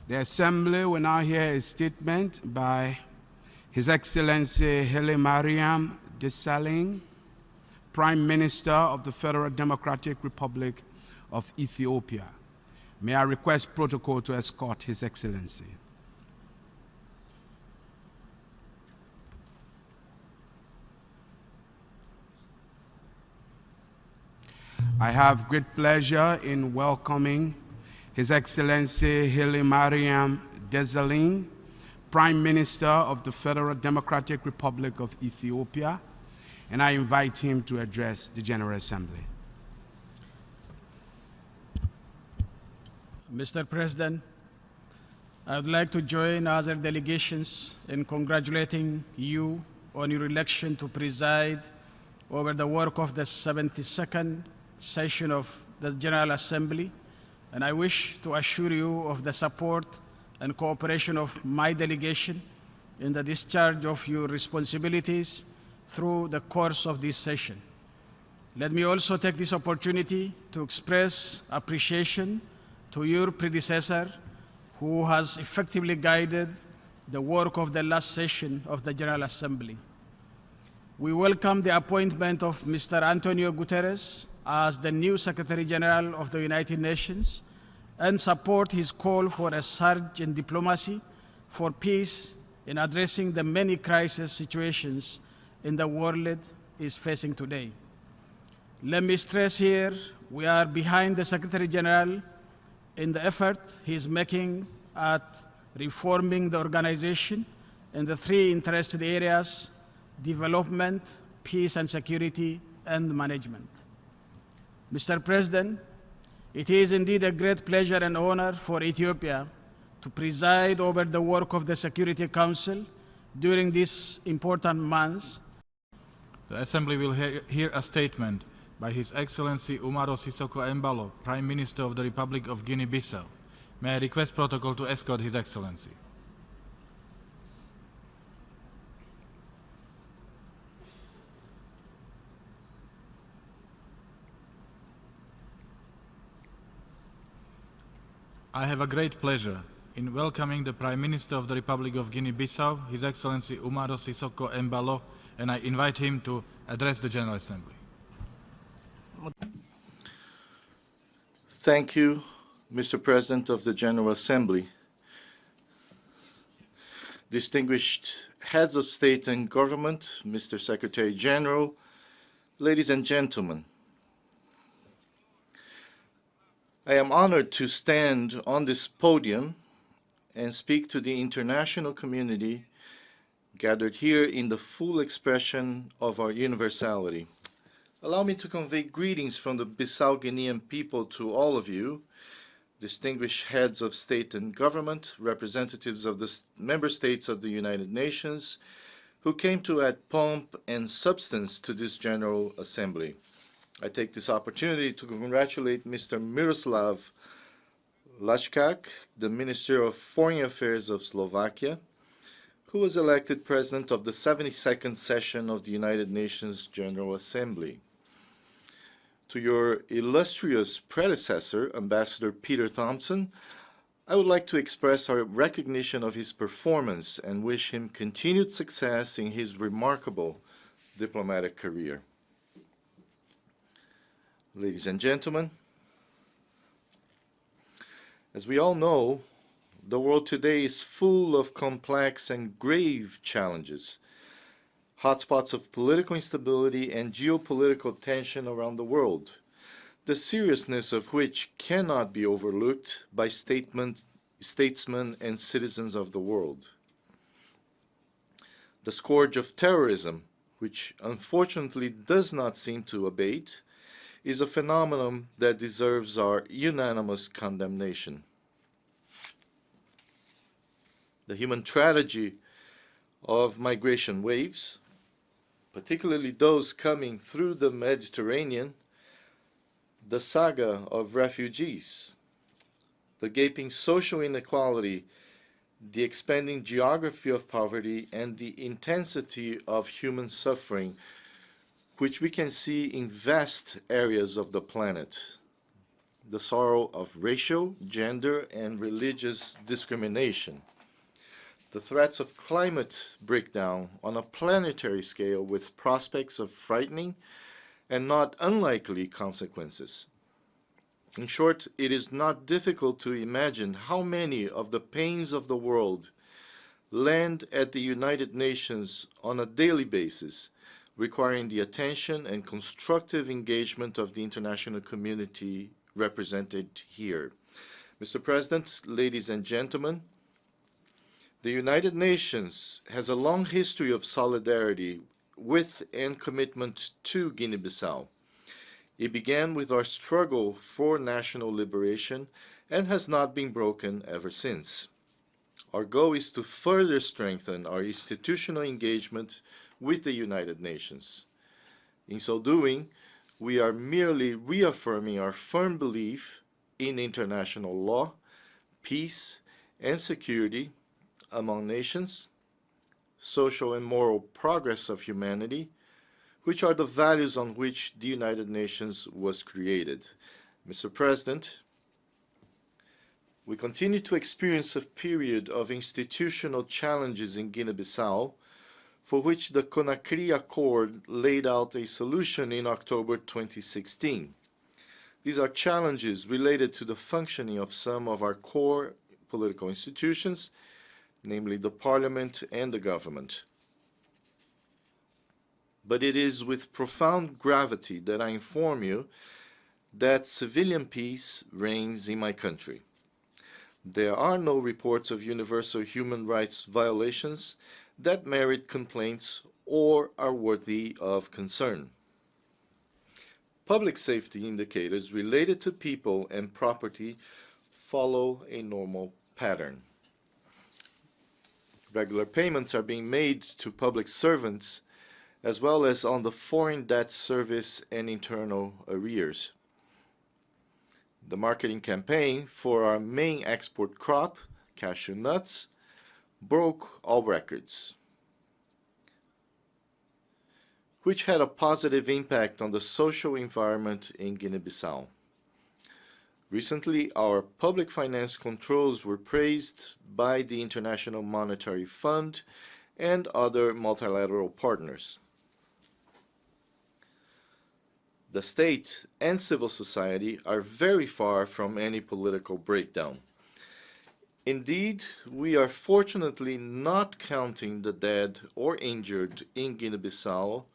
The Assembly will now hear a statement by His Excellency Haile Mariam Desalegn, Prime Minister of the Federal Democratic Republic of Ethiopia. May I request protocol to escort His Excellency. I have great pleasure in welcoming His Excellency Haile Mariam Desalegn, Prime Minister of the Federal Democratic Republic of Ethiopia, and I invite him to address the General Assembly. Mr. President, I would like to join other delegations in congratulating you on your election to preside over the work of the 72nd session of the General Assembly, and I wish to assure you of the support and cooperation of my delegation in the discharge of your responsibilities through the course of this session. Let me also take this opportunity to express appreciation to your predecessor, who has effectively guided the work of the last session of the General Assembly. We welcome the appointment of Mr. Antonio Guterres as the new Secretary General of the United Nations and support his call for a surge in diplomacy for peace in addressing the many crisis situations in the world is facing today. Let me stress here, we are behind the Secretary General in the effort he is making at reforming the organization in the three interested areas: development, peace and security, and management. Mr. President, it is indeed a great pleasure and honor for Ethiopia to preside over the work of the Security Council during these important months. The Assembly will hear a statement by His Excellency Umaro Sissoco Embaló, Prime Minister of the Republic of Guinea-Bissau. May I request protocol to escort His Excellency. I have a great pleasure in welcoming the Prime Minister of the Republic of Guinea-Bissau, His Excellency Umaro Sissoco Embaló, and I invite him to address the General Assembly. Thank you, Mr. President of the General Assembly. Distinguished heads of state and government, Mr. Secretary General, ladies and gentlemen, I am honored to stand on this podium and speak to the international community gathered here in the full expression of our universality. Allow me to convey greetings from the Bissau-Guinean people to all of you, distinguished heads of state and government, representatives of the member states of the United Nations, who came to add pomp and substance to this General Assembly. I take this opportunity to congratulate Mr. Miroslav Lajčák, the Minister of Foreign Affairs of Slovakia, who was elected President of the 72nd session of the United Nations General Assembly. To your illustrious predecessor, Ambassador Peter Thompson, I would like to express our recognition of his performance and wish him continued success in his remarkable diplomatic career. Ladies and gentlemen, as we all know, the world today is full of complex and grave challenges, hotspots of political instability and geopolitical tension around the world, the seriousness of which cannot be overlooked by statesmen and citizens of the world. The scourge of terrorism, which unfortunately does not seem to abate, is a phenomenon that deserves our unanimous condemnation. The human tragedy of migration waves, particularly those coming through the Mediterranean, the saga of refugees, the gaping social inequality, the expanding geography of poverty, and the intensity of human suffering, which we can see in vast areas of the planet. the sorrow of racial, gender, and religious discrimination, the threats of climate breakdown on a planetary scale with prospects of frightening and not unlikely consequences. In short, it is not difficult to imagine how many of the pains of the world land at the United Nations on a daily basis, requiring the attention and constructive engagement of the international community represented here. Mr. President, ladies and gentlemen, the United Nations has a long history of solidarity with and commitment to Guinea-Bissau. It began with our struggle for national liberation and has not been broken ever since. Our goal is to further strengthen our institutional engagement with the United Nations. In so doing, we are merely reaffirming our firm belief in international law, peace, and security among nations, social and moral progress of humanity, which are the values on which the United Nations was created. Mr. President, we continue to experience a period of institutional challenges in Guinea-Bissau, for which the Conakry Accord laid out a solution in October 2016. These are challenges related to the functioning of some of our core political institutions, namely the parliament and the government. But it is with profound gravity that I inform you that civilian peace reigns in my country. There are no reports of universal human rights violations that merit complaints or are worthy of concern. Public safety indicators related to people and property follow a normal pattern. Regular payments are being made to public servants as well as on the foreign debt service and internal arrears. The marketing campaign for our main export crop, cashew nuts, broke all records, which had a positive impact on the social environment in Guinea-Bissau. Recently, our public finance controls were praised by the International Monetary Fund and other multilateral partners. The state and civil society are very far from any political breakdown. Indeed, we are fortunately not counting the dead or injured in Guinea-Bissau,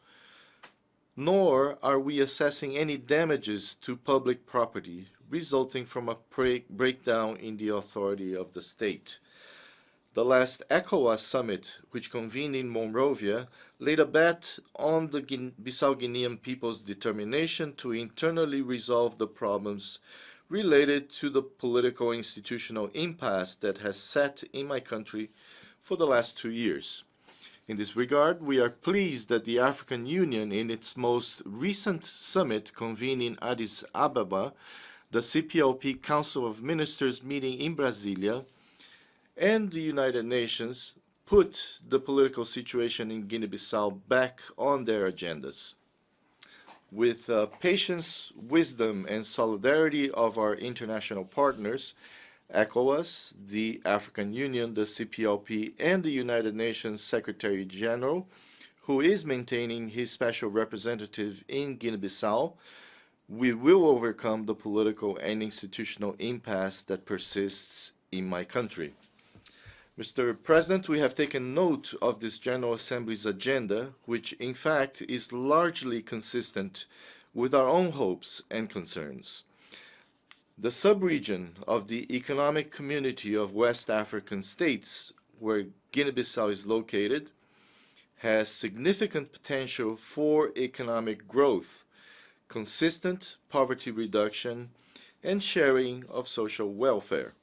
nor are we assessing any damages to public property resulting from a breakdown in the authority of the state. The last ECOWAS summit, which convened in Monrovia, laid a bet on the Bissau-Guinean people's determination to internally resolve the problems related to the political institutional impasse that has set in my country for the last 2 years. In this regard, we are pleased that the African Union, in its most recent summit convened in Addis Ababa, the CPLP Council of Ministers meeting in Brasilia, and the United Nations put the political situation in Guinea-Bissau back on their agendas. With patience, wisdom, and solidarity of our international partners, ECOWAS, the African Union, the CPLP, and the United Nations Secretary General, who is maintaining his special representative in Guinea-Bissau, we will overcome the political and institutional impasse that persists in my country. Mr. President, we have taken note of this General Assembly's agenda, which in fact is largely consistent with our own hopes and concerns. The sub-region of the Economic Community of West African States, where Guinea-Bissau is located, has significant potential for economic growth, consistent poverty reduction, and sharing of social welfare.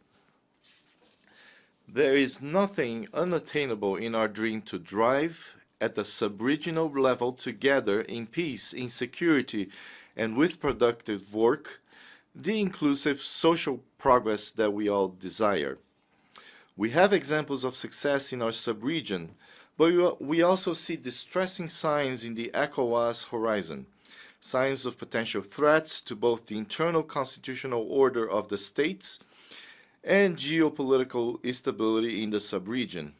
There is nothing unattainable in our dream to drive at the sub-regional level together in peace, in security, and with productive work, the inclusive social progress that we all desire. We have examples of success in our sub-region, but we also see distressing signs in the ECOWAS horizon. signs of potential threats to both the internal constitutional order of the states and geopolitical instability in the sub-region.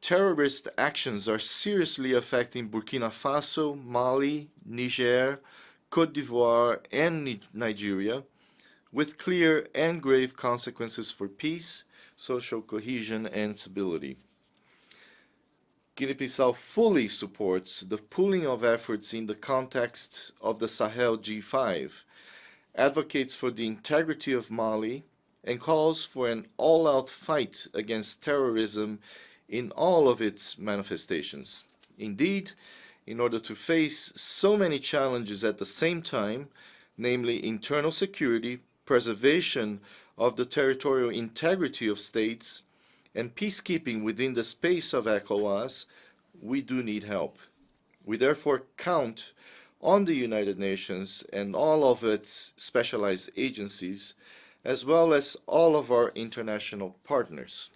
Terrorist actions are seriously affecting Burkina Faso, Mali, Niger, Côte d'Ivoire, and Nigeria, with clear and grave consequences for peace, social cohesion, and stability. Guinea-Bissau fully supports the pooling of efforts in the context of the Sahel G5, advocates for the integrity of Mali, and calls for an all-out fight against terrorism in all of its manifestations. Indeed, in order to face so many challenges at the same time, namely internal security, preservation of the territorial integrity of states, and peacekeeping within the space of ECOWAS, we do need help. We therefore count on the United Nations and all of its specialized agencies, as well as all of our international partners.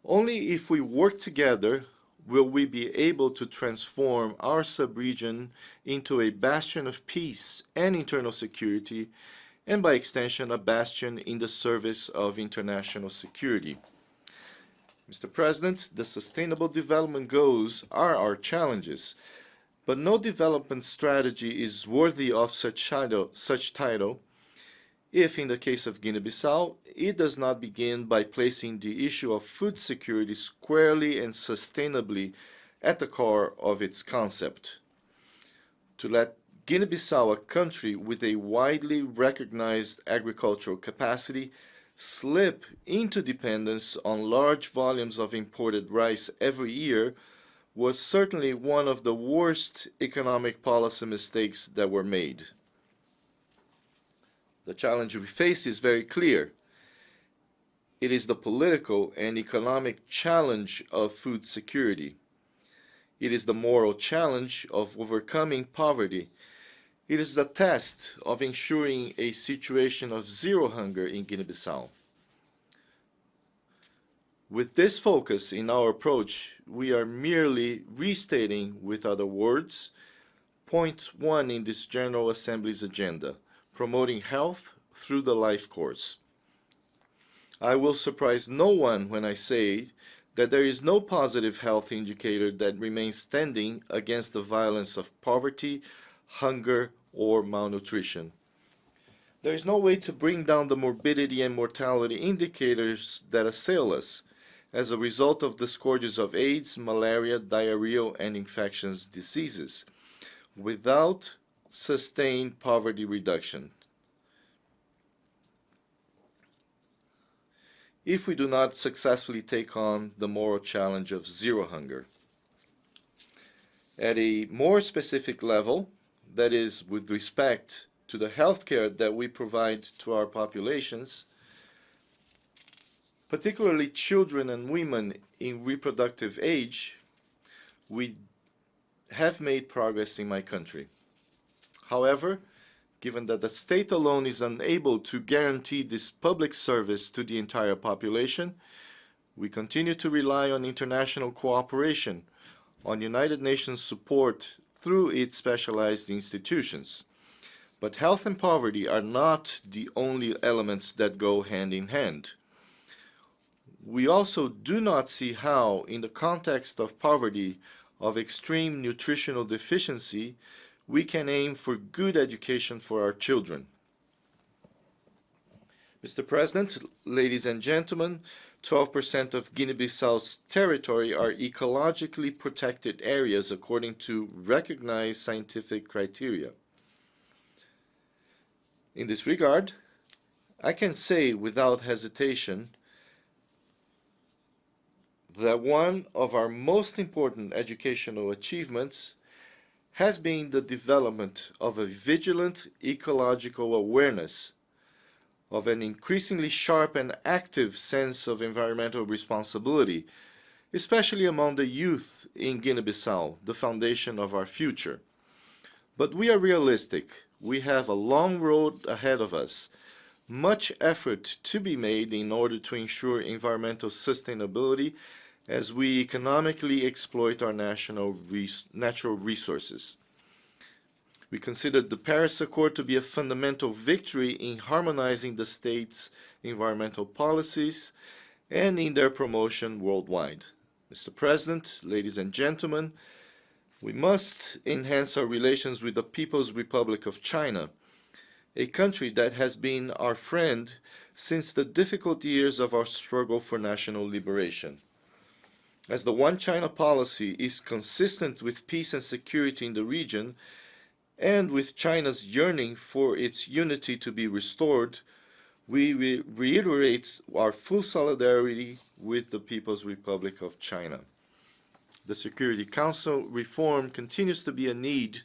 Only if we work together will we be able to transform our sub-region into a bastion of peace and internal security, and by extension a bastion in the service of international security. Mr. President, the Sustainable Development Goals are our challenges, but no development strategy is worthy of such title if, in the case of Guinea-Bissau, it does not begin by placing the issue of food security squarely and sustainably at the core of its concept. To let Guinea-Bissau, a country with a widely recognized agricultural capacity, slip into dependence on large volumes of imported rice every year was certainly one of the worst economic policy mistakes that were made. The challenge we face is very clear. It is the political and economic challenge of food security. It is the moral challenge of overcoming poverty. It is the test of ensuring a situation of zero hunger in Guinea-Bissau. With this focus in our approach, we are merely restating, with other words, point 1 in this General Assembly's agenda: promoting health through the life course. I will surprise no one when I say that there is no positive health indicator that remains standing against the violence of poverty, hunger, or malnutrition. There is no way to bring down the morbidity and mortality indicators that assail us as a result of the scourges of AIDS, malaria, diarrheal, and infectious diseases without sustained poverty reduction. If we do not successfully take on the moral challenge of zero hunger. At a more specific level, that is, with respect to the health care that we provide to our populations, particularly children and women in reproductive age, we have made progress in my country. However, given that the state alone is unable to guarantee this public service to the entire population, we continue to rely on international cooperation, on United Nations support through its specialized institutions. But health and poverty are not the only elements that go hand in hand. We also do not see how, in the context of poverty, of extreme nutritional deficiency, we can aim for good education for our children. Mr. President, ladies and gentlemen, 12% of Guinea-Bissau's territory are ecologically protected areas according to recognized scientific criteria. In this regard, I can say without hesitation that one of our most important educational achievements has been the development of a vigilant ecological awareness, of an increasingly sharp and active sense of environmental responsibility, especially among the youth in Guinea-Bissau, the foundation of our future. But we are realistic. We have a long road ahead of us, much effort to be made in order to ensure environmental sustainability as we economically exploit our natural resources. We consider the Paris Accord to be a fundamental victory in harmonizing the state's environmental policies and in their promotion worldwide. Mr. President, ladies and gentlemen, we must enhance our relations with the People's Republic of China, a country that has been our friend since the difficult years of our struggle for national liberation. As the One China policy is consistent with peace and security in the region, and with China's yearning for its unity to be restored, we reiterate our full solidarity with the People's Republic of China. The Security Council reform continues to be a need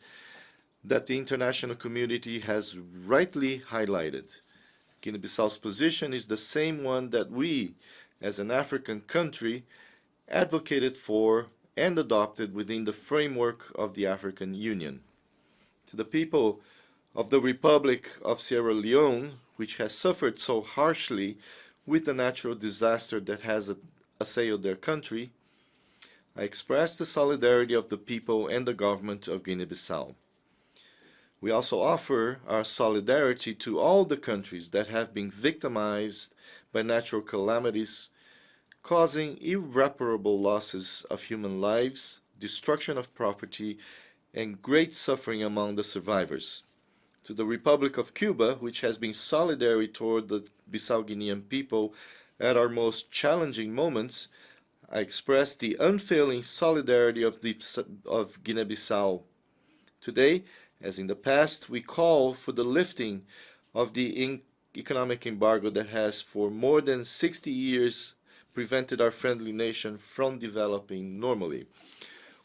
that the international community has rightly highlighted. Guinea-Bissau's position is the same one that we, as an African country, advocated for and adopted within the framework of the African Union. To the people of the Republic of Sierra Leone, which has suffered so harshly with the natural disaster that has assailed their country, I express the solidarity of the people and the government of Guinea-Bissau. We also offer our solidarity to all the countries that have been victimized by natural calamities, causing irreparable losses of human lives, destruction of property, and great suffering among the survivors. To the Republic of Cuba, which has been solidary toward the Bissau-Guinean people at our most challenging moments, I express the unfailing solidarity of Guinea-Bissau. Today, as in the past, we call for the lifting of the economic embargo that has for more than 60 years prevented our friendly nation from developing normally.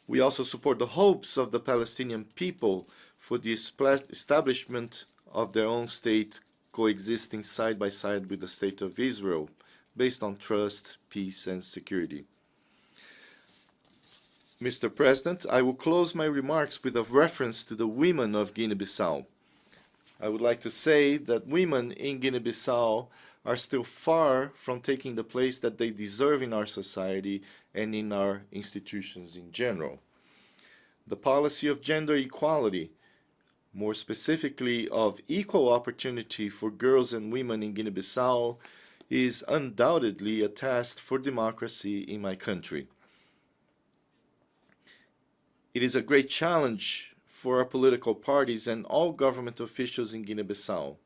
We also support the hopes of the Palestinian people for the establishment of their own state coexisting side by side with the State of Israel, based on trust, peace, and security. Mr. President, I will close my remarks with a reference to the women of Guinea-Bissau. I would like to say that women in Guinea-Bissau are still far from taking the place that they deserve in our society and in our institutions in general. The policy of gender equality, more specifically of equal opportunity for girls and women in Guinea-Bissau, is undoubtedly a test for democracy in my country. It is a great challenge for our political parties and all government officials in Guinea-Bissau.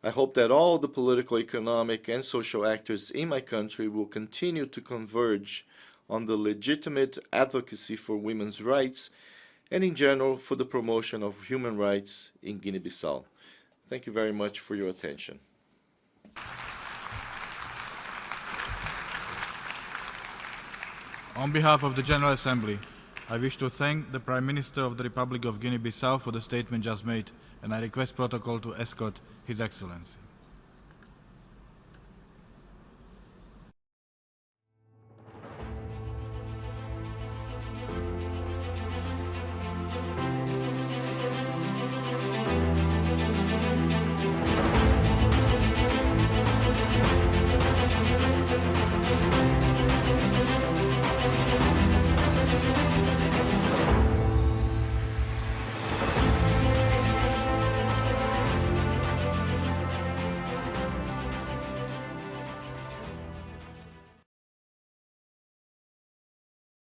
I hope that all the political, economic, and social actors in my country will continue to converge on the legitimate advocacy for women's rights and in general for the promotion of human rights in Guinea-Bissau. Thank you very much for your attention. On behalf of the General Assembly, I wish to thank the Prime Minister of the Republic of Guinea-Bissau for the statement just made, and I request protocol to escort His Excellency.